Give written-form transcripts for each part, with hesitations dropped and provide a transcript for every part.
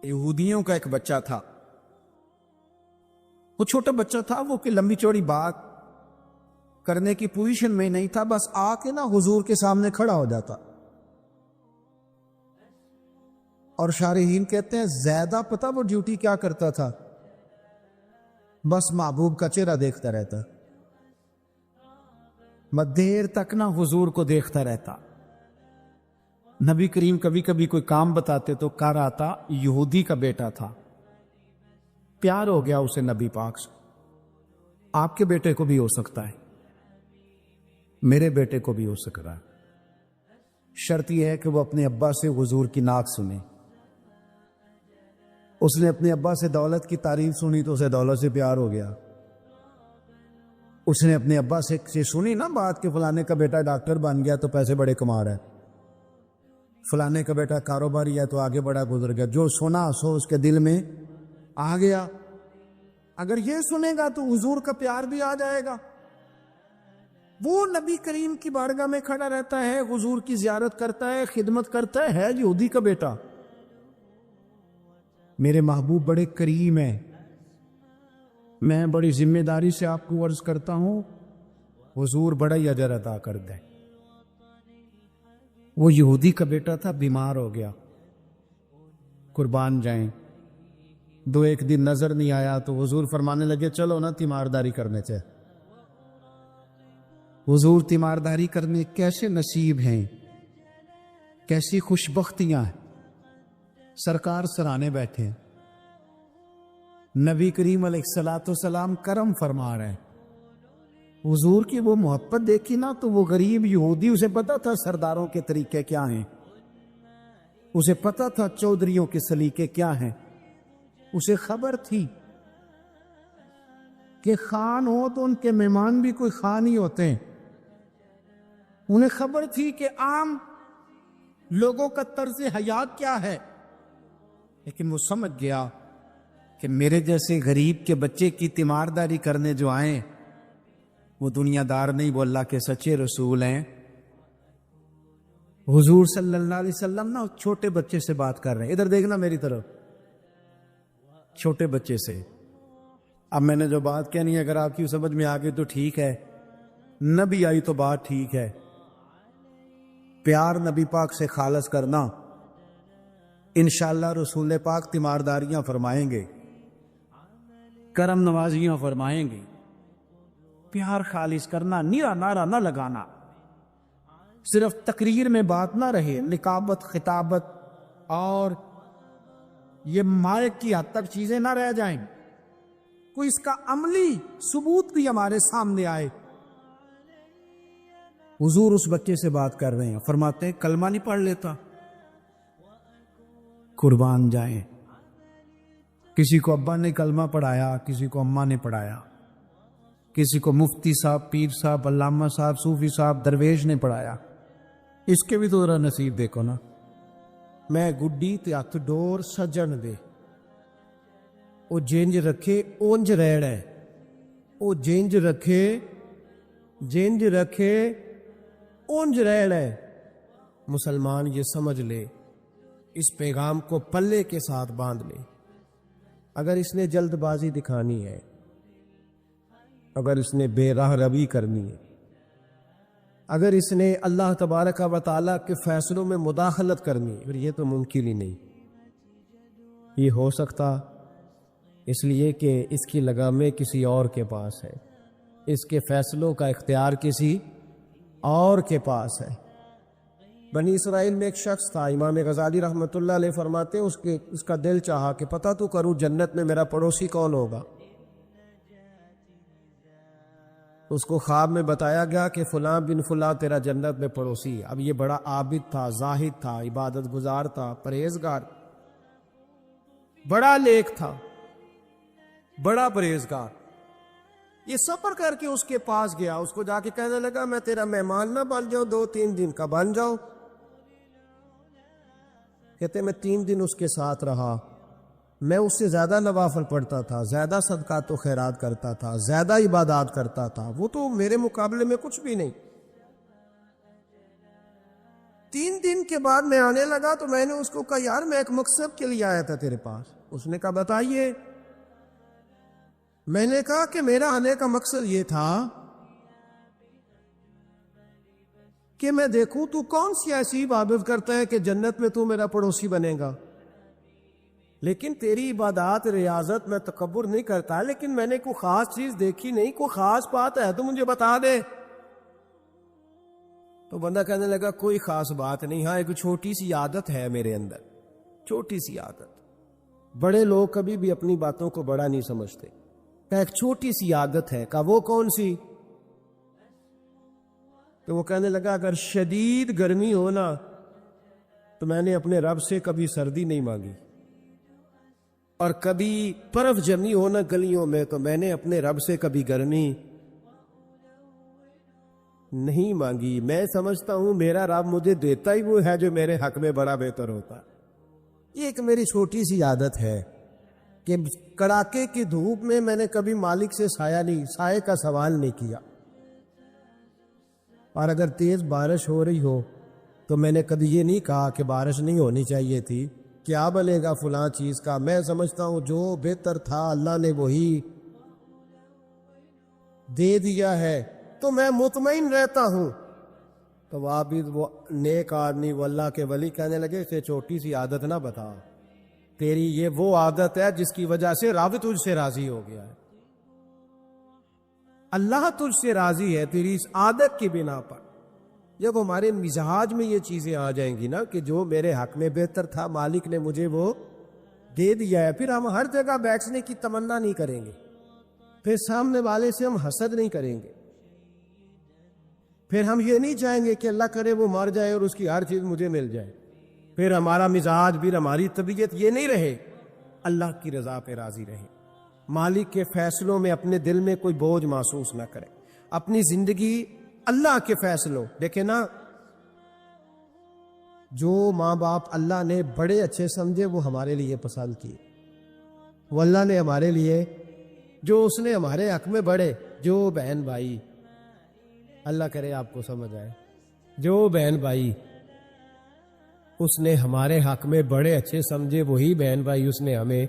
یہودیوں کا ایک بچہ تھا، وہ چھوٹا بچہ تھا، وہ کہ لمبی چوڑی بات کرنے کی پوزیشن میں نہیں تھا، بس آ کے نا حضور کے سامنے کھڑا ہو جاتا، اور شارحین کہتے ہیں زیادہ پتہ وہ ڈیوٹی کیا کرتا تھا، بس محبوب کا چہرہ دیکھتا رہتا، دیر تک نہ حضور کو دیکھتا رہتا۔ نبی کریم کبھی کبھی کوئی کام بتاتے تو کر آتا، یہودی کا بیٹا تھا، پیار ہو گیا اسے نبی پاک سے۔ آپ کے بیٹے کو بھی ہو سکتا ہے، میرے بیٹے کو بھی ہو سکتا ہے، شرط یہ ہے کہ وہ اپنے ابا سے حضور کی نعت سنے۔ اس نے اپنے ابا سے دولت کی تعریف سنی تو اسے دولت سے پیار ہو گیا۔ اس نے اپنے ابا سے سنی نا بات کہ فلانے کا بیٹا ڈاکٹر بن گیا تو پیسے بڑے کما رہا ہے، فلانے کا بیٹا کاروباری ہے تو آگے بڑا گزر گیا، جو سنا سو اس کے دل میں آ گیا۔ اگر یہ سنے گا تو حضور کا پیار بھی آ جائے گا۔ وہ نبی کریم کی بارگاہ میں کھڑا رہتا ہے، حضور کی زیارت کرتا ہے، خدمت کرتا ہے یہودی کا بیٹا۔ میرے محبوب بڑے کریم ہیں، میں بڑی ذمہ داری سے آپ کو عرض کرتا ہوں، حضور بڑا ہی اجر عطا کر دے۔ وہ یہودی کا بیٹا تھا، بیمار ہو گیا، قربان جائیں، دو ایک دن نظر نہیں آیا تو حضور فرمانے لگے چلو نا تیمارداری کرنے سے۔ حضور تیمارداری کرنے کیسے نصیب ہیں، کیسی خوش بختیاں ہیں، سرکار سرانے بیٹھے ہیں، نبی کریم علیہ الصلوۃ والسلام کرم فرما رہے ہیں۔ حضور کی وہ محبت دیکھی نا تو وہ غریب یہودی، اسے پتا تھا سرداروں کے طریقے کیا ہیں، اسے پتا تھا چودھریوں کے سلیقے کیا ہیں، اسے خبر تھی کہ خان ہو تو ان کے مہمان بھی کوئی خان ہی ہوتے ہیں، انہیں خبر تھی کہ عام لوگوں کا طرز حیات کیا ہے، لیکن وہ سمجھ گیا کہ میرے جیسے غریب کے بچے کی تیمارداری کرنے جو آئیں وہ دنیا دار نہیں، وہ اللہ کے سچے رسول ہیں۔ حضور صلی اللہ علیہ وسلم نا چھوٹے بچے سے بات کر رہے ہیں، ادھر دیکھنا میری طرف، چھوٹے بچے سے۔ اب میں نے جو بات کہنی ہے اگر آپ کی سمجھ میں آ گئی تو ٹھیک ہے، نہ بھی آئی تو بات ٹھیک ہے۔ پیار نبی پاک سے خالص کرنا، انشاءاللہ رسول پاک تیمارداریاں فرمائیں گے، کرم نوازیاں فرمائیں گے۔ پیار خالص کرنا، نیرا نعرہ نہ لگانا، صرف تقریر میں بات نہ رہے، نکابت خطابت اور یہ مائک کی حد تک چیزیں نہ رہ جائیں، کوئی اس کا عملی ثبوت بھی ہمارے سامنے آئے۔ حضور اس بچے سے بات کر رہے ہیں، فرماتے ہیں کلمہ نہیں پڑھ لیتا، قربان جائیں، کسی کو ابا نے کلمہ پڑھایا، کسی کو اماں نے پڑھایا، کسی کو مفتی صاحب، پیر صاحب، علامہ صاحب، صوفی صاحب، درویش نے پڑھایا، اس کے بھی تو ذرا نصیب دیکھو نا۔ میں گڈی تے ہاتھ ڈور سجن دے، او جینج رکھے اونج ریڑ ہے، او جینج رکھے جینج رکھے اونج ریڑ ہے۔ مسلمان یہ سمجھ لے، اس پیغام کو پلے کے ساتھ باندھ لے۔ اگر اس نے جلد بازی دکھانی ہے، اگر اس نے بے راہ روی کرنی ہے، اگر اس نے اللہ تبارک و تعالیٰ کے فیصلوں میں مداخلت کرنی ہے، پھر یہ تو ممکن ہی نہیں۔ یہ ہو سکتا اس لیے کہ اس کی لگامیں کسی اور کے پاس ہے، اس کے فیصلوں کا اختیار کسی اور کے پاس ہے۔ بنی اسرائیل میں ایک شخص تھا، امام غزالی رحمۃ اللہ علیہ فرماتے ہیں اس کا دل چاہا کہ پتہ تو کروں جنت میں میرا پڑوسی کون ہوگا۔ اس کو خواب میں بتایا گیا کہ فلاں بن فلاں تیرا جنت میں پڑوسی ہے۔ اب یہ بڑا عابد تھا، زاہد تھا، عبادت گزار تھا، پرہیزگار، بڑا نیک تھا، بڑا پرہیزگار۔ یہ سفر کر کے اس کے پاس گیا، اس کو جا کے کہنے لگا میں تیرا مہمان نہ بن جاؤں، 2-3 دن کا بن جاؤ۔ کہتے میں 3 دن اس کے ساتھ رہا، میں اس سے زیادہ نوافل پڑھتا تھا، زیادہ صدقات و خیرات کرتا تھا، زیادہ عبادات کرتا تھا، وہ تو میرے مقابلے میں کچھ بھی نہیں۔ 3 دن کے بعد میں آنے لگا تو میں نے اس کو کہا یار میں ایک مقصد کے لیے آیا تھا تیرے پاس. اس نے کہا بتائیے. میں نے کہا کہ میرا آنے کا مقصد یہ تھا کہ میں دیکھوں تو کون سی ایسی عبادت کرتا ہے کہ جنت میں تو میرا پڑوسی بنے گا. لیکن تیری عبادات ریاضت میں تکبر نہیں کرتا, لیکن میں نے کوئی خاص چیز دیکھی نہیں, کوئی خاص بات ہے تو مجھے بتا دے. تو بندہ کہنے لگا کوئی خاص بات نہیں, ہاں ایک چھوٹی سی عادت ہے میرے اندر, چھوٹی سی عادت. بڑے لوگ کبھی بھی اپنی باتوں کو بڑا نہیں سمجھتے. ایک چھوٹی سی عادت ہے. کہا وہ کون سی؟ تو وہ کہنے لگا اگر شدید گرمی ہو نا تو میں نے اپنے رب سے کبھی سردی نہیں مانگی, اور کبھی برف جمی ہو نا گلیوں میں تو میں نے اپنے رب سے کبھی گرمی نہیں مانگی. میں سمجھتا ہوں میرا رب مجھے دیتا ہی وہ ہے جو میرے حق میں بڑا بہتر ہوتا. یہ ایک میری چھوٹی سی عادت ہے کہ کڑاکے کی دھوپ میں نے کبھی مالک سے سائے کا سوال نہیں کیا, اور اگر تیز بارش ہو رہی ہو تو میں نے کبھی یہ نہیں کہا کہ بارش نہیں ہونی چاہیے تھی, کیا بنے گا فلاں چیز کا. میں سمجھتا ہوں جو بہتر تھا اللہ نے وہی دے دیا ہے تو میں مطمئن رہتا ہوں. تو وہ نیک آدمی وہ اللہ کے ولی کہنے لگے اسے چھوٹی سی عادت نہ بتا, تیری یہ وہ عادت ہے جس کی وجہ سے رب تجھ سے راضی ہو گیا ہے. اللہ تجھ سے راضی ہے تیری اس عادت کی بنا پر. جب ہمارے مزاج میں یہ چیزیں آ جائیں گی نا کہ جو میرے حق میں بہتر تھا مالک نے مجھے وہ دے دیا ہے, پھر ہم ہر جگہ بیٹھنے کی تمنا نہیں کریں گے, پھر سامنے والے سے ہم حسد نہیں کریں گے, پھر ہم یہ نہیں چاہیں گے کہ اللہ کرے وہ مر جائے اور اس کی ہر چیز مجھے مل جائے. پھر ہمارا مزاج پھر ہماری طبیعت یہ نہیں رہے. اللہ کی رضا پہ راضی رہے, مالک کے فیصلوں میں اپنے دل میں کوئی بوجھ محسوس نہ کرے, اپنی زندگی اللہ کے فیصلوں. دیکھیں نا جو ماں باپ اللہ نے بڑے اچھے سمجھے وہ ہمارے لیے پسند کیے, وہ اللہ نے ہمارے لیے جو اس نے ہمارے حق میں بڑے, جو بہن بھائی, اللہ کرے آپ کو سمجھ آئے, جو بہن بھائی اس نے ہمارے حق میں بڑے اچھے سمجھے وہی بہن بھائی اس نے ہمیں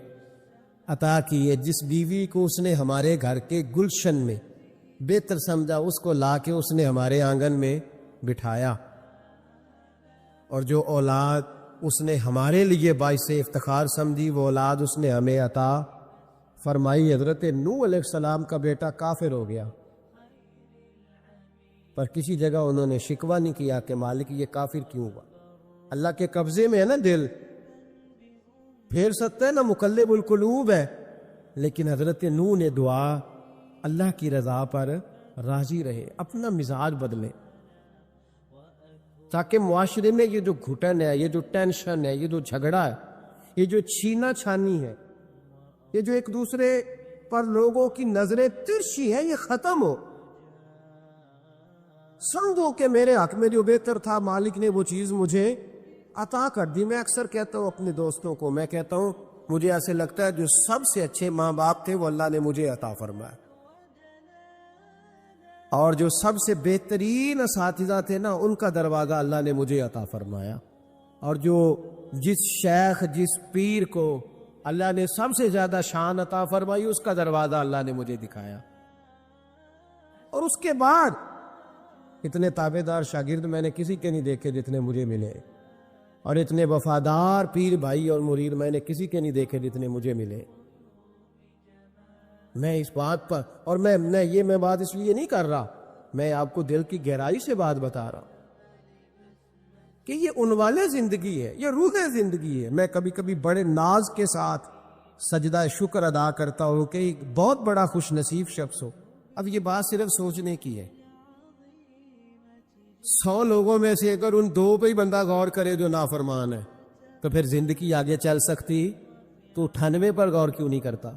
عطا کیے. جس بیوی کو اس نے ہمارے گھر کے گلشن میں بہتر سمجھا اس کو لا کے اس نے ہمارے آنگن میں بٹھایا, اور جو اولاد اس نے ہمارے لیے باعث افتخار سمجھی وہ اولاد اس نے ہمیں عطا فرمائی. حضرت نوح علیہ السلام کا بیٹا کافر ہو گیا, پر کسی جگہ انہوں نے شکوہ نہیں کیا کہ مالک یہ کافر کیوں ہوا. اللہ کے قبضے میں ہے نا دل, پھیر سکتا ہے نا, مقلب القلوب ہے. لیکن حضرت نوح نے دعا اللہ کی رضا پر راضی رہے, اپنا مزاج بدلے, تاکہ معاشرے میں یہ جو گھٹن ہے, یہ جو ٹینشن ہے, یہ جو جھگڑا ہے, یہ جو چھینا چھانی ہے, یہ جو ایک دوسرے پر لوگوں کی نظریں ترچھی ہے, یہ ختم ہو. سمجھو کہ میرے حق میں جو بہتر تھا مالک نے وہ چیز مجھے عطا کر دی. میں اکثر کہتا ہوں اپنے دوستوں کو, میں کہتا ہوں مجھے ایسے لگتا ہے جو سب سے اچھے ماں باپ تھے وہ اللہ نے مجھے عطا فرمایا, اور جو سب سے بہترین اساتذہ تھے نا ان کا دروازہ اللہ نے مجھے عطا فرمایا, اور جو جس شیخ جس پیر کو اللہ نے سب سے زیادہ شان عطا فرمائی اس کا دروازہ اللہ نے مجھے دکھایا. اور اس کے بعد اتنے تابع دار شاگرد میں نے کسی کے نہیں دیکھے جتنے مجھے ملے, اور اتنے وفادار پیر بھائی اور مرید میں نے کسی کے نہیں دیکھے جتنے مجھے ملے. میں اس بات پر, اور میں بات اس لیے نہیں کر رہا, میں آپ کو دل کی گہرائی سے بات بتا رہا کہ یہ عنوان زندگی ہے, یہ روح زندگی ہے. میں کبھی کبھی بڑے ناز کے ساتھ سجدہ شکر ادا کرتا ہوں کہ ایک بہت بڑا خوش نصیب شخص ہو. اب یہ بات صرف سوچنے کی ہے. 100 لوگوں میں سے اگر ان 2 پہ ہی بندہ غور کرے جو نافرمان ہے تو پھر زندگی آگے چل سکتی. تو 98 پر غور کیوں نہیں کرتا؟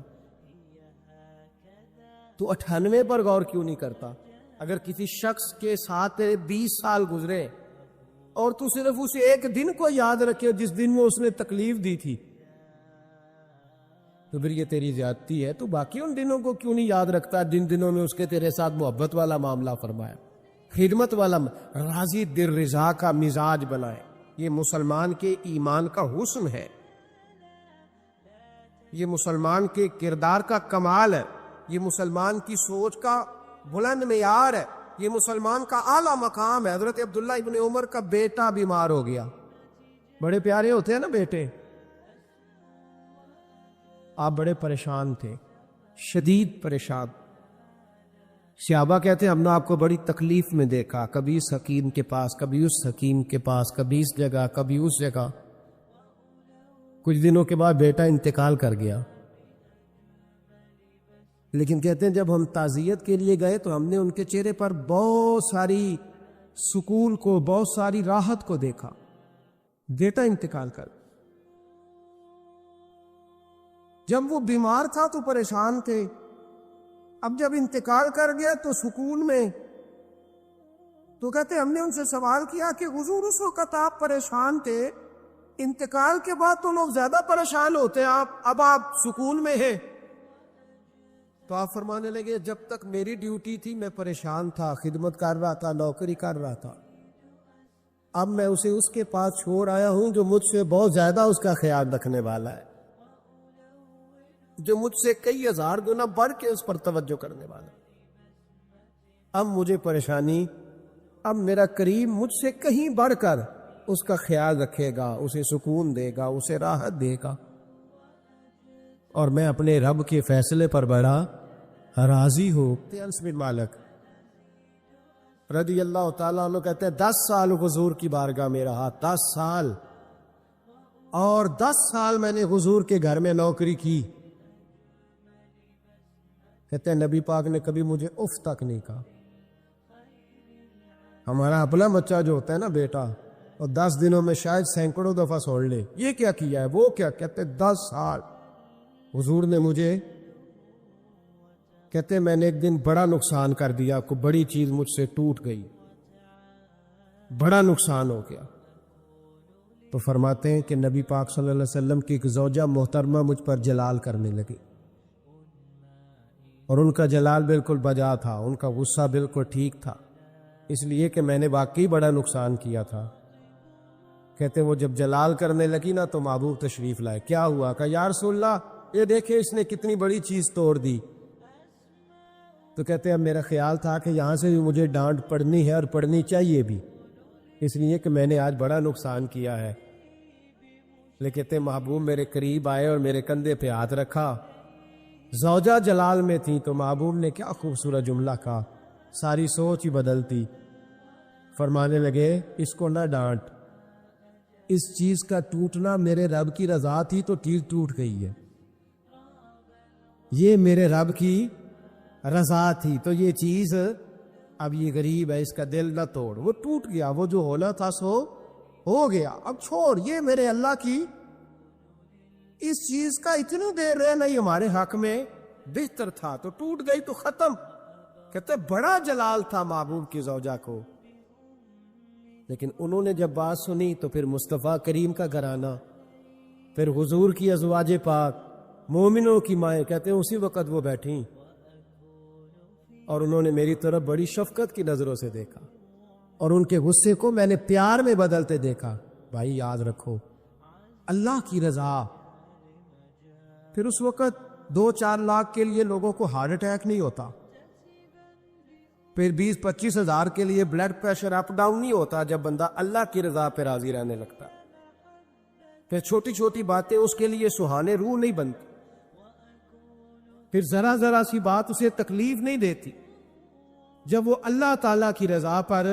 تو 98 پر غور کیوں نہیں کرتا؟ اگر کسی شخص کے ساتھ 20 سال گزرے اور تو صرف اسے ایک دن کو یاد رکھے جس دن میں اس نے تکلیف دی تھی, تو پھر یہ تیری زیادتی ہے. تو باقی ان دنوں کو کیوں نہیں یاد رکھتا جن دنوں میں اس کے تیرے ساتھ محبت والا معاملہ فرمایا؟ خدمت والا راضی دل رضا کا مزاج بنائے. یہ مسلمان کے ایمان کا حسن ہے، یہ مسلمان کے کردار کا کمال ہے، یہ مسلمان کی سوچ کا بلند معیار ہے، یہ مسلمان کا اعلیٰ مقام ہے. حضرت عبداللہ ابن عمر کا بیٹا بیمار ہو گیا. بڑے پیارے ہوتے ہیں نا بیٹے. آپ بڑے پریشان تھے، شدید پریشان. صحابہ کہتے ہیں ہم نے آپ کو بڑی تکلیف میں دیکھا، کبھی اس حکیم کے پاس، کبھی اس حکیم کے پاس، کبھی اس جگہ، کبھی اس جگہ. کچھ دنوں کے بعد بیٹا انتقال کر گیا. لیکن کہتے ہیں جب ہم تعزیت کے لیے گئے تو ہم نے ان کے چہرے پر بہت ساری سکون کو، بہت ساری راحت کو دیکھا. بیٹا انتقال کر. جب وہ بیمار تھا تو پریشان تھے، اب جب انتقال کر گیا تو سکون میں. تو کہتے ہم نے ان سے سوال کیا کہ حضور اس وقت آپ پریشان تھے، انتقال کے بعد تو لوگ زیادہ پریشان ہوتے ہیں، اب آپ سکون میں ہیں. تو آپ فرمانے لگے جب تک میری ڈیوٹی تھی میں پریشان تھا، خدمت کر رہا تھا، نوکری کر رہا تھا. اب میں اسے اس کے پاس چھوڑ آیا ہوں جو مجھ سے بہت زیادہ اس کا خیال رکھنے والا ہے، جو مجھ سے کئی ہزار گنا بڑھ کے اس پر توجہ کرنے والا. اب مجھے پریشانی، اب میرا کریم مجھ سے کہیں بڑھ کر اس کا خیال رکھے گا، اسے سکون دے گا، اسے راحت دے گا. اور میں اپنے رب کے فیصلے پر بڑا راضی ہوں. انس بن مالک رضی اللہ تعالیٰ عنہ کہتے ہیں 10 سال حضور کی بارگاہ میں رہا، 10 سال، اور 10 سال میں نے حضور کے گھر میں نوکری کی. کہتے ہیں نبی پاک نے کبھی مجھے اف تک نہیں کہا. ہمارا اپنا بچہ جو ہوتا ہے نا بیٹا، اور 10 دنوں میں شاید سینکڑوں دفعہ سوڑ لے یہ کیا کیا ہے، وہ کیا. کہتے 10 سال حضور نے مجھے، کہتے میں نے ایک دن بڑا نقصان کر دیا، کوئی بڑی چیز مجھ سے ٹوٹ گئی، بڑا نقصان ہو گیا. تو فرماتے ہیں کہ نبی پاک صلی اللہ علیہ وسلم کی ایک زوجہ محترمہ مجھ پر جلال کرنے لگی، اور ان کا جلال بالکل بجا تھا، ان کا غصہ بالکل ٹھیک تھا، اس لیے کہ میں نے واقعی بڑا نقصان کیا تھا. کہتے وہ جب جلال کرنے لگی نا تو محبوب تشریف لائے. کیا ہوا؟ کہ یا رسول اللہ یہ دیکھیں اس نے کتنی بڑی چیز توڑ دی. تو کہتے ہیں اب میرا خیال تھا کہ یہاں سے بھی مجھے ڈانٹ پڑنی ہے اور پڑنی چاہیے بھی، اس لیے کہ میں نے آج بڑا نقصان کیا ہے. لیکن کہتے ہیں محبوب میرے قریب آئے اور میرے کندھے پہ ہاتھ رکھا. زوجہ جلال میں تھی تو محبوب نے کیا خوبصورت جملہ کہا، ساری سوچ ہی بدلتی. فرمانے لگے اس کو نہ ڈانٹ، اس چیز کا ٹوٹنا میرے رب کی رضا تھی تو چیز ٹوٹ گئی ہے، یہ میرے رب کی رضا تھی تو یہ چیز اب یہ غریب ہے اس کا دل نہ توڑ، وہ ٹوٹ گیا، وہ جو ہونا تھا سو ہو گیا، اب چھوڑ، یہ میرے اللہ کی اس چیز کا اتنی دیر رہنا ہی ہمارے حق میں بہتر تھا، تو ٹوٹ گئی تو ختم. کہتے بڑا جلال تھا محبوب کی زوجہ کو. لیکن انہوں نے جب بات سنی تو پھر مصطفیٰ کریم کا گھرانہ، پھر حضور کی ازواج پاک، مومنوں کی مائیں، کہتے ہیں اسی وقت وہ بیٹھیں اور انہوں نے میری طرف بڑی شفقت کی نظروں سے دیکھا، اور ان کے غصے کو میں نے پیار میں بدلتے دیکھا. بھائی یاد رکھو اللہ کی رضا. پھر اس وقت 2-4 لاکھ کے لیے لوگوں کو ہارٹ اٹیک نہیں ہوتا، پھر 20-25 ہزار کے لیے بلڈ پریشر اپ ڈاؤن نہیں ہوتا جب بندہ اللہ کی رضا پہ راضی رہنے لگتا. پھر چھوٹی چھوٹی باتیں اس کے لیے سہانے روح نہیں بنتی، پھر ذرا ذرا سی بات اسے تکلیف نہیں دیتی. جب وہ اللہ تعالیٰ کی رضا پر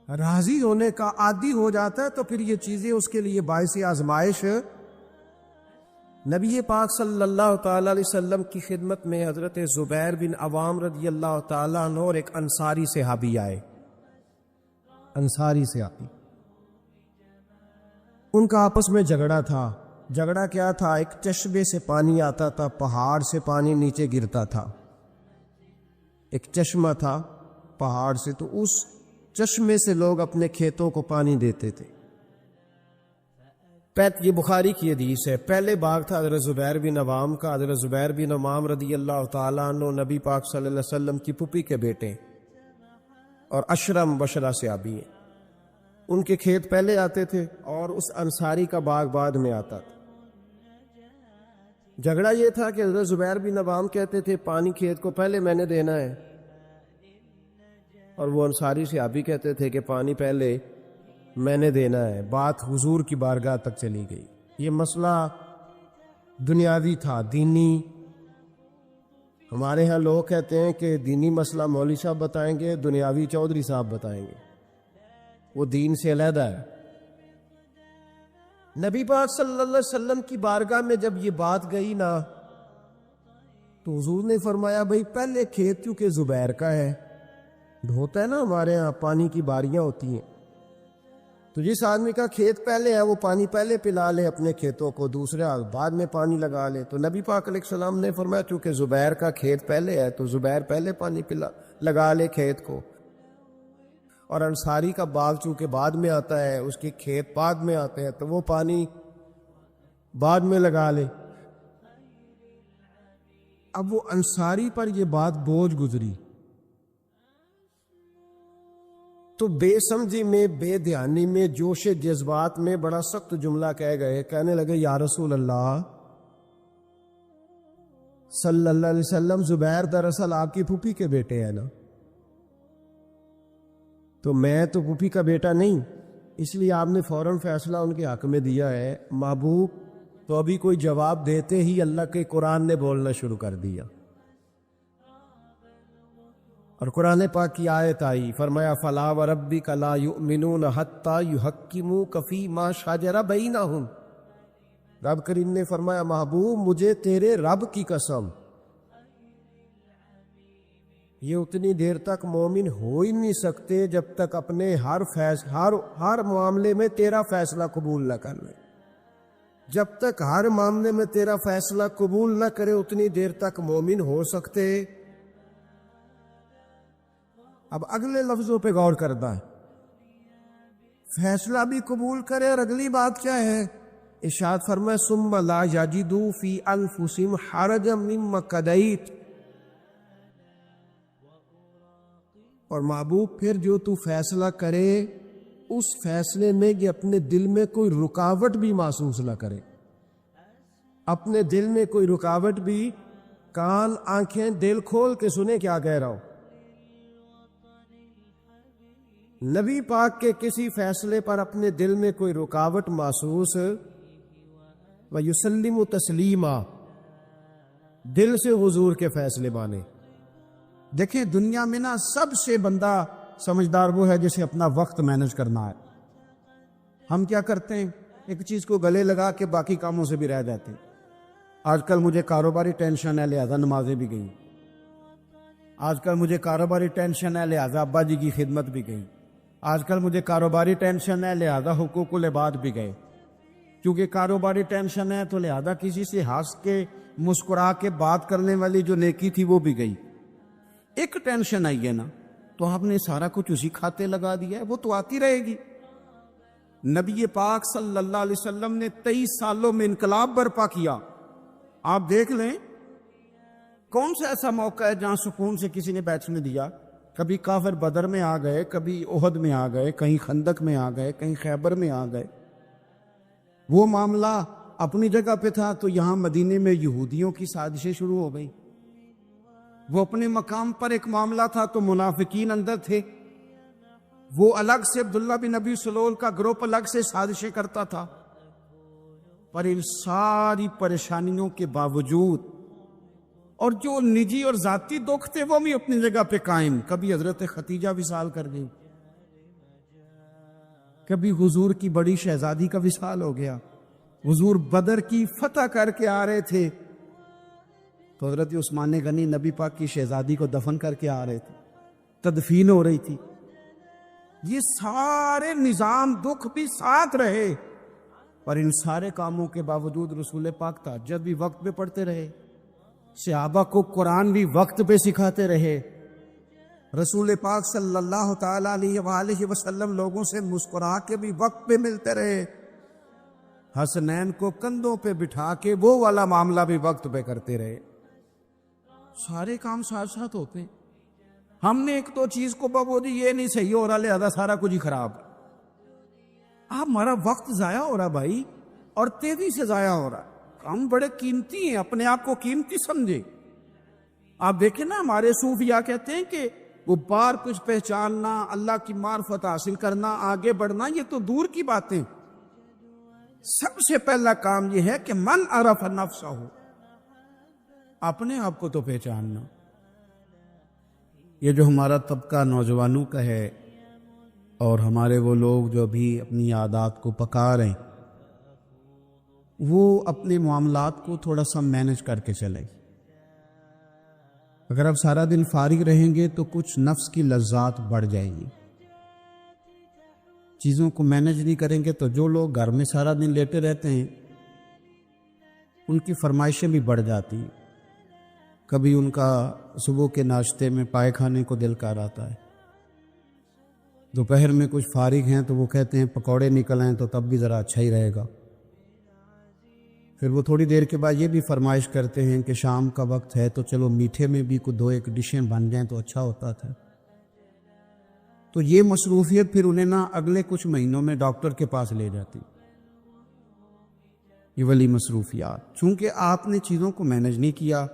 راضی ہونے کا عادی ہو جاتا ہے تو پھر یہ چیزیں اس کے لیے باعث آزمائش. نبی پاک صلی اللہ تعالی علیہ وسلم کی خدمت میں حضرت زبیر بن عوام رضی اللہ تعالیٰ عنہ اور ایک انصاری صحابی آئے. انصاری صحابی، ان کا آپس میں جھگڑا تھا. جھگڑا کیا تھا؟ ایک چشمے سے پانی آتا تھا، پہاڑ سے پانی نیچے گرتا تھا. ایک چشمہ تھا پہاڑ سے، تو اس چشمے سے لوگ اپنے کھیتوں کو پانی دیتے تھے. یہ بخاری کی حدیث ہے. پہلے باغ تھا حضرت زبیر بن عوام کا. حضرت زبیر بن عوام رضی اللہ تعالیٰ عنہ نبی پاک صلی اللہ علیہ وسلم کی پھوپھی کے بیٹے. اور اشرم بشرا صحابی ہیں، ان کے کھیت پہلے آتے تھے اور اس انصاری کا باغ بعد میں آتا تھا۔ جھگڑا یہ تھا کہ حضرت زبیر بن عوام کہتے تھے پانی کھیت کو پہلے میں نے دینا ہے، اور وہ انصاری صحابی کہتے تھے کہ پانی پہلے میں نے دینا ہے۔ بات حضور کی بارگاہ تک چلی گئی۔ یہ مسئلہ دنیاوی تھا، دینی۔ ہمارے ہاں لوگ کہتے ہیں کہ دینی مسئلہ مولوی صاحب بتائیں گے، دنیاوی چودھری صاحب بتائیں گے، وہ دین سے علیحدہ ہے۔ نبی پاک صلی اللہ علیہ وسلم کی بارگاہ میں جب یہ بات گئی نا تو حضور نے فرمایا بھائی پہلے کھیت کیونکہ زبیر کا ہے، ہوتا ہے نا ہمارے ہاں پانی کی باریاں ہوتی ہیں، تو جس آدمی کا کھیت پہلے ہے وہ پانی پہلے پلا لے اپنے کھیتوں کو، دوسرے بعد میں پانی لگا لے۔ تو نبی پاک علیہ السلام نے فرمایا چونکہ زبیر کا کھیت پہلے ہے تو زبیر پہلے پانی لگا لے کھیت کو، اور انصاری کا باغ چونکہ بعد میں آتا ہے، اس کے کھیت بعد میں آتے ہیں تو وہ پانی بعد میں لگا لے۔ اب وہ انصاری پر یہ بات بوجھ گزری تو بے سمجھی میں، بے دھیانی میں، جوش جذبات میں بڑا سخت جملہ کہہ گئے، کہنے لگے یا رسول اللہ صلی اللہ علیہ وسلم، زبیر دراصل آپ کی پھوپھی کے بیٹے ہیں نا، تو میں تو پھوپھی کا بیٹا نہیں، اس لیے آپ نے فوراً فیصلہ ان کے حق میں دیا ہے۔ محبوب تو ابھی کوئی جواب دیتے ہی اللہ کے قرآن نے بولنا شروع کر دیا، اور قرآن پاک کی آیت آئی، فرمایا فلا وربک لا یؤمنون حتی یحکموک فیما شجر بینہم۔ رب کریم نے فرمایا محبوب مجھے تیرے رب کی قسم، یہ اتنی دیر تک مومن ہو ہی نہیں سکتے جب تک اپنے ہر معاملے میں تیرا فیصلہ قبول نہ کر لیں۔ جب تک ہر معاملے میں تیرا فیصلہ قبول نہ کرے اتنی دیر تک مومن ہو سکتے۔ اب اگلے لفظوں پہ غور کرنا ہے، فیصلہ بھی قبول کرے، اور اگلی بات کیا ہے؟ ارشاد فرمائے ثم لا یجدوا فی انفسہم حرجا مما قضیت، اور محبوب پھر جو تو فیصلہ کرے اس فیصلے میں یہ اپنے دل میں کوئی رکاوٹ بھی محسوس نہ کرے، اپنے دل میں کوئی رکاوٹ بھی، کان آنکھیں دل کھول کے سنے کیا کہہ رہا ہوں۔ نبی پاک کے کسی فیصلے پر اپنے دل میں کوئی رکاوٹ محسوس وَيُسَلِّمُ تَسْلِيمًا، دل سے حضور کے فیصلے مانے۔ دیکھیں دنیا میں نا سب سے بندہ سمجھدار وہ ہے جسے اپنا وقت مینج کرنا ہے۔ ہم کیا کرتے ہیں، ایک چیز کو گلے لگا کے باقی کاموں سے بھی رہ جاتے ہیں۔ آج کل مجھے کاروباری ٹینشن ہے لہذا نمازیں بھی گئیں، آج کل مجھے کاروباری ٹینشن ہے لہذا ابا جی کی خدمت بھی گئی، آج کل مجھے کاروباری ٹینشن ہے لہذا حقوق العباد بھی گئے، کیونکہ کاروباری ٹینشن ہے تو لہذا کسی سے ہنس کے مسکرا کے بات کرنے والی جو نیکی تھی وہ بھی گئی۔ ایک ٹینشن آئی ہے نا تو آپ نے سارا کچھ اسی کھاتے لگا دیا ہے، وہ تو آتی رہے گی۔ نبی پاک صلی اللہ علیہ وسلم نے 23 سالوں میں انقلاب برپا کیا۔ آپ دیکھ لیں کون سا ایسا موقع ہے جہاں سکون سے کسی نے بیٹھنے دیا؟ کبھی کافر بدر میں آ گئے، کبھی احد میں آ گئے، کہیں خندق میں آ گئے، کہیں خیبر میں آ گئے۔ وہ معاملہ اپنی جگہ پہ تھا تو یہاں مدینے میں یہودیوں کی سازشیں شروع ہو گئی۔ وہ اپنے مقام پر ایک معاملہ تھا تو منافقین اندر تھے، وہ الگ سے عبداللہ بن ابی سلول کا گروپ الگ سے سازشیں کرتا تھا۔ پر ان ساری پریشانیوں کے باوجود اور جو نجی اور ذاتی دکھ تھے وہ بھی اپنی جگہ پہ قائم۔ کبھی حضرت ختیجہ وصال کر گئی، کبھی حضور کی بڑی شہزادی کا وصال ہو گیا، حضور بدر کی فتح کر کے آ رہے تھے تو حضرت عثمان غنی نبی پاک کی شہزادی کو دفن کر کے آ رہے تھے، تدفین ہو رہی تھی۔ یہ سارے نظام دکھ بھی ساتھ رہے، پر ان سارے کاموں کے باوجود رسول پاک تہجد بھی وقت پہ پڑھتے رہے، صحابہ کو قرآن بھی وقت پہ سکھاتے رہے، رسول پاک صلی اللہ تعالی علیہ وآلہ وسلم لوگوں سے مسکرا کے بھی وقت پہ ملتے رہے، حسنین کو کندھوں پہ بٹھا کے وہ والا معاملہ بھی وقت پہ کرتے رہے۔ سارے کام ساتھ ساتھ ہوتے ہیں۔ ہم نے ایک تو چیز کو بابو جی یہ نہیں صحیح ہو رہا لہذا سارا کچھ ہی خراب ہے. آپ ہمارا وقت ضائع ہو رہا بھائی، اور تیزی سے ضائع ہو رہا. ہم بڑے قیمتی ہیں، اپنے آپ کو قیمتی سمجھے. آپ دیکھیں نا ہمارے صوفیاء کہتے ہیں کہ وہ بار کچھ پہچاننا، اللہ کی معرفت حاصل کرنا، آگے بڑھنا یہ تو دور کی باتیں. سب سے پہلا کام یہ ہے کہ من عرف نفسہ ہو، اپنے آپ کو تو پہچاننا. یہ جو ہمارا طبقہ نوجوانوں کا ہے اور ہمارے وہ لوگ جو ابھی اپنی عادات کو پکا رہے ہیں، وہ اپنے معاملات کو تھوڑا سا مینج کر کے چلیں. اگر آپ سارا دن فارغ رہیں گے تو کچھ نفس کی لذات بڑھ جائیں گی. چیزوں کو مینج نہیں کریں گے تو جو لوگ گھر میں سارا دن لیٹے رہتے ہیں ان کی فرمائشیں بھی بڑھ جاتی ہیں. کبھی ان کا صبح کے ناشتے میں پائے کھانے کو دل کر آتا ہے، دوپہر میں کچھ فارغ ہیں تو وہ کہتے ہیں پکوڑے نکل آئیں تو تب بھی ذرا اچھا ہی رہے گا. پھر وہ تھوڑی دیر کے بعد یہ بھی فرمائش کرتے ہیں کہ شام کا وقت ہے تو چلو میٹھے میں بھی کوئی 2-1 ڈشیں بن جائیں تو اچھا ہوتا تھا. تو یہ مصروفیت پھر انہیں نہ اگلے کچھ مہینوں میں ڈاکٹر کے پاس لے جاتی. یہ والی مصروفیات، چونکہ آپ نے چیزوں کو مینج نہیں کیا،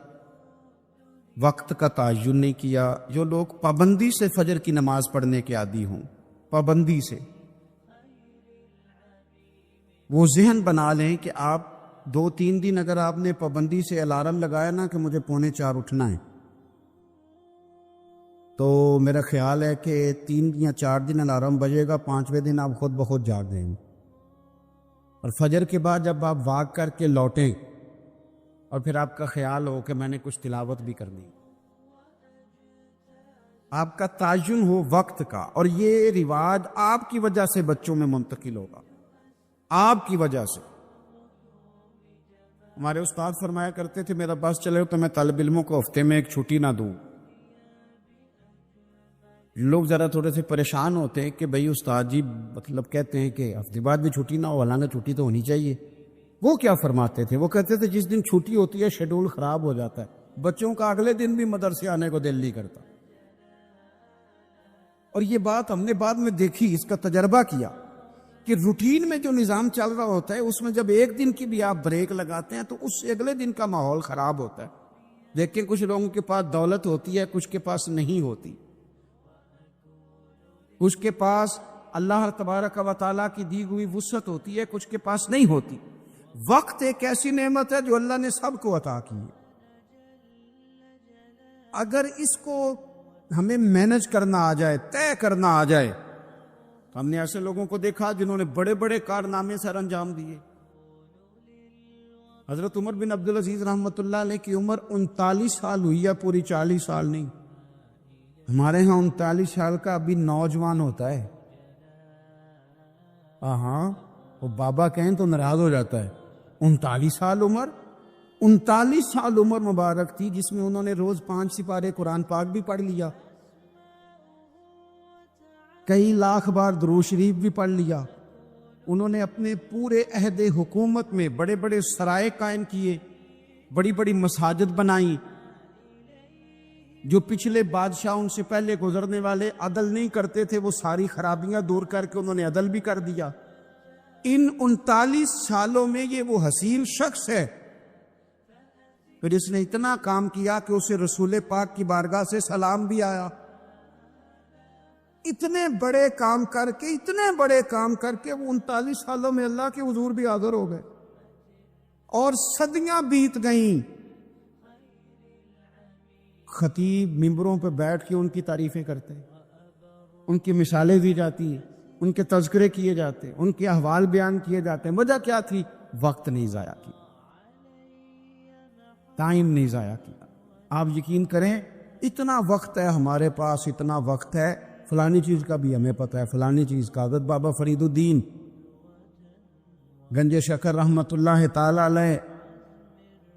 وقت کا تعین نہیں کیا. جو لوگ پابندی سے فجر کی نماز پڑھنے کے عادی ہوں، پابندی سے وہ ذہن بنا لیں کہ آپ 2-3 دن اگر آپ نے پابندی سے الارم لگایا نا کہ مجھے 3:45 اٹھنا ہے، تو میرا خیال ہے کہ 3 یا 4 دن الارم بجے گا، 5ویں دن آپ خود بخود جاگ جائیں گے. اور فجر کے بعد جب آپ واک کر کے لوٹیں اور پھر آپ کا خیال ہو کہ میں نے کچھ تلاوت بھی کرنی، آپ کا تعین ہو وقت کا. اور یہ رواج آپ کی وجہ سے بچوں میں منتقل ہوگا، آپ کی وجہ سے. ہمارے استاد فرمایا کرتے تھے میرا بس چلے تو میں طالب علموں کو ہفتے میں 1 چھٹی نہ دوں. لوگ ذرا تھوڑے سے پریشان ہوتے ہیں کہ بھئی استاد جی مطلب کہتے ہیں کہ ہفتے بعد بھی چھٹی نہ ہو، حالانکہ چھٹی تو ہونی چاہیے. وہ کیا فرماتے تھے؟ وہ کہتے تھے جس دن چھٹی ہوتی ہے شیڈول خراب ہو جاتا ہے، بچوں کا اگلے دن بھی مدرسے آنے کو دل نہیں کرتا. اور یہ بات ہم نے بعد میں دیکھی، اس کا تجربہ کیا کہ روٹین میں جو نظام چل رہا ہوتا ہے اس میں جب 1 دن کی بھی آپ بریک لگاتے ہیں تو اس سے اگلے دن کا ماحول خراب ہوتا ہے. دیکھیں کچھ لوگوں کے پاس دولت ہوتی ہے، کچھ کے پاس نہیں ہوتی. کچھ کے پاس اللہ تبارک و تعالیٰ کی دی ہوئی وسعت ہوتی ہے، کچھ کے پاس نہیں ہوتی. وقت ایک ایسی نعمت ہے جو اللہ نے سب کو عطا کی ہے. اگر اس کو ہمیں مینج کرنا آ جائے، طے کرنا آ جائے، تو ہم نے ایسے لوگوں کو دیکھا جنہوں نے بڑے بڑے کارنامے سر انجام دیے. حضرت عمر بن عبدالعزیز رحمۃ اللہ علیہ کی عمر 39 سال ہوئی ہے، پوری 40 سال نہیں. ہمارے ہاں 39 سال کا ابھی نوجوان ہوتا ہے. ہاں وہ بابا کہیں تو ناراض ہو جاتا ہے. 39 سال عمر، 39 سال عمر مبارک تھی جس میں انہوں نے روز 5 سپارے قرآن پاک بھی پڑھ لیا، کئی لاکھ بار درود شریف بھی پڑھ لیا. انہوں نے اپنے پورے عہد حکومت میں بڑے بڑے سرائے قائم کیے، بڑی بڑی مساجد بنائیں. جو پچھلے بادشاہ ان سے پہلے گزرنے والے عدل نہیں کرتے تھے وہ ساری خرابیاں دور کر کے انہوں نے عدل بھی کر دیا. ان 39 سالوں میں یہ وہ حسین شخص ہے. پھر اس نے اتنا کام کیا کہ اسے رسول پاک کی بارگاہ سے سلام بھی آیا. اتنے بڑے کام کر کے وہ 39 سالوں میں اللہ کے حضور بھی حاضر ہو گئے اور صدیاں بیت گئیں. خطیب ممبروں پہ بیٹھ کے ان کی تعریفیں کرتے ہیں، ان کی مثالیں دی جاتی ہیں، ان کے تذکرے کیے جاتے ہیں، ان کے احوال بیان کیے جاتے ہیں. وجہ کیا تھی؟ وقت نہیں ضائع کیا، ٹائم نہیں ضائع کیا. آپ یقین کریں اتنا وقت ہے ہمارے پاس، اتنا وقت ہے، فلانی چیز کا بھی ہمیں پتہ ہے، فلانی چیز کا. حضرت بابا فرید الدین گنج شکر رحمت اللہ تعالی علیہ،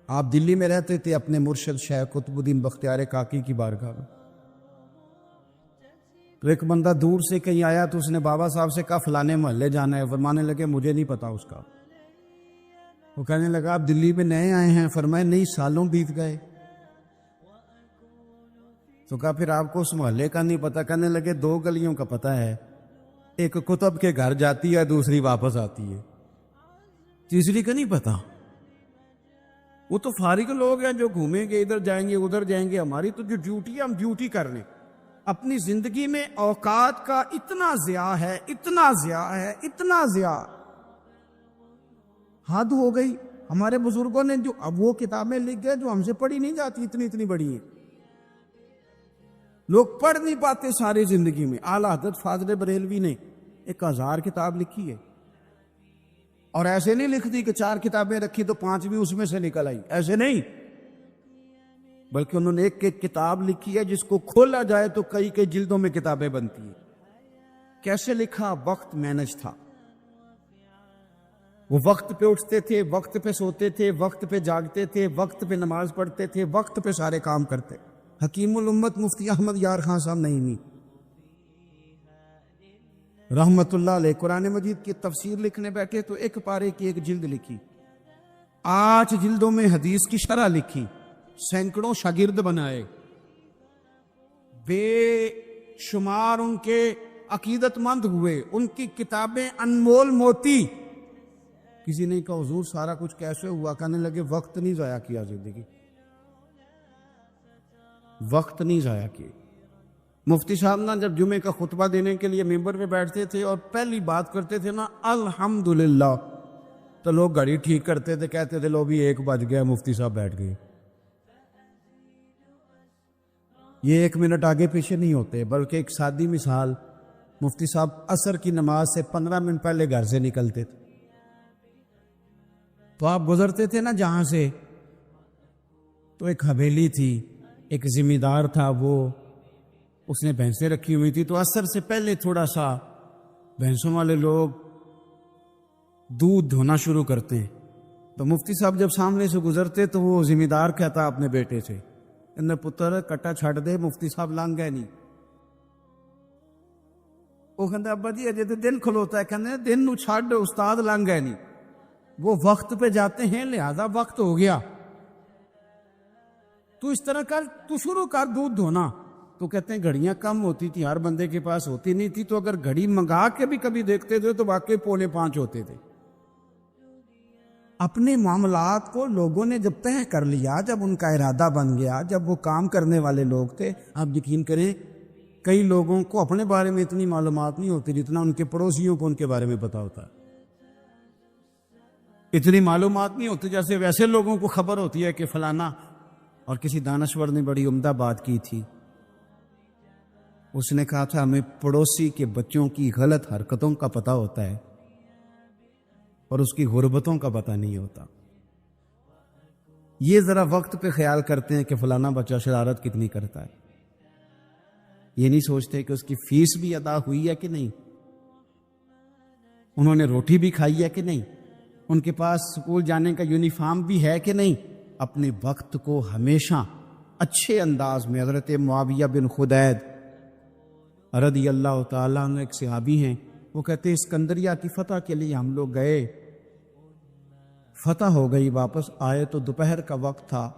آپ دلی میں رہتے تھے، اپنے مرشد شیخ قطب الدین بختیار کاکی کی بارگاہ میں. تو ایک بندہ دور سے کہیں آیا تو اس نے بابا صاحب سے کہا فلانے محلے جانا ہے. فرمانے لگے مجھے نہیں پتا اس کا. وہ کہنے لگا آپ دلی میں نئے آئے ہیں؟ فرمائے نہیں، سالوں بیت گئے. تو کہا پھر آپ کو اس محلے کا نہیں پتا؟ کہنے لگے 2 گلیوں کا پتا ہے، ایک کتب کے گھر جاتی ہے، دوسری واپس آتی ہے، تیسری کا نہیں پتا۔ وہ تو فارغ لوگ ہیں جو گھومیں گے، ادھر جائیں گے ادھر جائیں گے، ہماری تو جو ڈیوٹی ہے ہم ڈیوٹی کر لیں۔ اپنی زندگی میں اوقات کا اتنا ضیاع ہے، اتنا ضیاع ہے، اتنا ضیاع، حد ہو گئی۔ ہمارے بزرگوں نے جو اب وہ کتابیں لکھ گئے جو ہم سے پڑھی نہیں جاتی، اتنی اتنی بڑی ہیں، لوگ پڑھ نہیں پاتے ساری زندگی میں۔ اعلیٰ حضرت فاضل بریلوی نے 1000 کتاب لکھی ہے، اور ایسے نہیں لکھ دی کہ 4 کتابیں رکھی تو 5 بھی اس میں سے نکل آئی، ایسے نہیں، بلکہ انہوں نے ایک کتاب لکھی ہے جس کو کھولا جائے تو کئی جلدوں میں کتابیں بنتی ہیں۔ کیسے لکھا؟ وقت مینج تھا، وہ وقت پہ اٹھتے تھے، وقت پہ سوتے تھے، وقت پہ جاگتے تھے، وقت پہ نماز پڑھتے تھے، وقت پہ سارے کام کرتے۔ حکیم الامت مفتی احمد یار خان صاحب نہیں رحمت اللہ علیہ قرآن مجید کی تفسیر لکھنے بیٹھے تو 1 پارے کی 1 جلد لکھی، 8 جلدوں میں حدیث کی شرح لکھی، سینکڑوں شاگرد بنائے، بے شمار ان کے عقیدت مند ہوئے، ان کی کتابیں انمول موتی۔ کسی نے کہا حضور سارا کچھ کیسے ہوا؟ کہنے لگے وقت نہیں ضائع کیا، زندگی وقت نہیں ضائع کیا۔ مفتی صاحب نا جب جمعے کا خطبہ دینے کے لیے ممبر پہ بیٹھتے تھے اور پہلی بات کرتے تھے نا الحمدللہ، تو لوگ گھڑی ٹھیک کرتے تھے، کہتے تھے لو بھی 1 بج گیا، مفتی صاحب بیٹھ گئے۔ یہ 1 منٹ آگے پیچھے نہیں ہوتے، بلکہ ایک سادی مثال، مفتی صاحب عصر کی نماز سے 15 منٹ پہلے گھر سے نکلتے تھے، تو آپ گزرتے تھے نا جہاں سے، تو ایک حویلی تھی، ایک ذمہ دار تھا، وہ اس نے بھینسیں رکھی ہوئی تھی، تو عصر سے پہلے تھوڑا سا بھینسوں والے لوگ دودھ دھونا شروع کرتے ہیں، تو مفتی صاحب جب سامنے سے گزرتے تو وہ ذمہ دار کہتا اپنے بیٹے سے، انہیں پتر کٹا چھڑ دے، مفتی صاحب لنگ گئے نہیں۔ وہ کہتا ابا جی اجے تو دن کھلوتا ہے، کہتے دن نو چھڑ استاد لنگ گئے نہیں، وہ وقت پہ جاتے ہیں لہذا وقت ہو گیا، تو اس طرح کر، تو شروع کر دودھ دھونا۔ تو کہتے ہیں گھڑیاں کم ہوتی تھی، ہر بندے کے پاس ہوتی نہیں تھی، تو اگر گھڑی منگا کے بھی کبھی دیکھتے تھے تو واقعی 4:45 ہوتے تھے۔ اپنے معاملات کو لوگوں نے جب طے کر لیا، جب ان کا ارادہ بن گیا، جب وہ کام کرنے والے لوگ تھے، آپ یقین کریں کئی لوگوں کو اپنے بارے میں اتنی معلومات نہیں ہوتی جتنا ان کے پڑوسیوں کو ان کے بارے میں پتا ہوتا ہے۔ اتنی معلومات نہیں ہوتی جیسے ویسے لوگوں کو خبر ہوتی ہے کہ فلانا، اور کسی دانشور نے بڑی عمدہ بات کی تھی، اس نے کہا تھا ہمیں پڑوسی کے بچوں کی غلط حرکتوں کا پتہ ہوتا ہے اور اس کی غربتوں کا پتہ نہیں ہوتا۔ یہ ذرا وقت پہ خیال کرتے ہیں کہ فلانا بچہ شرارت کتنی کرتا ہے، یہ نہیں سوچتے کہ اس کی فیس بھی ادا ہوئی ہے کہ نہیں، انہوں نے روٹی بھی کھائی ہے کہ نہیں، ان کے پاس اسکول جانے کا یونیفارم بھی ہے کہ نہیں۔ اپنے وقت کو ہمیشہ اچھے انداز میں، حضرت معاویہ بن خدید رضی اللہ تعالیٰ عنہ ایک صحابی ہیں، وہ کہتے ہیں اسکندریہ کی فتح کے لیے ہم لوگ گئے، فتح ہو گئی، واپس آئے تو دوپہر کا وقت تھا،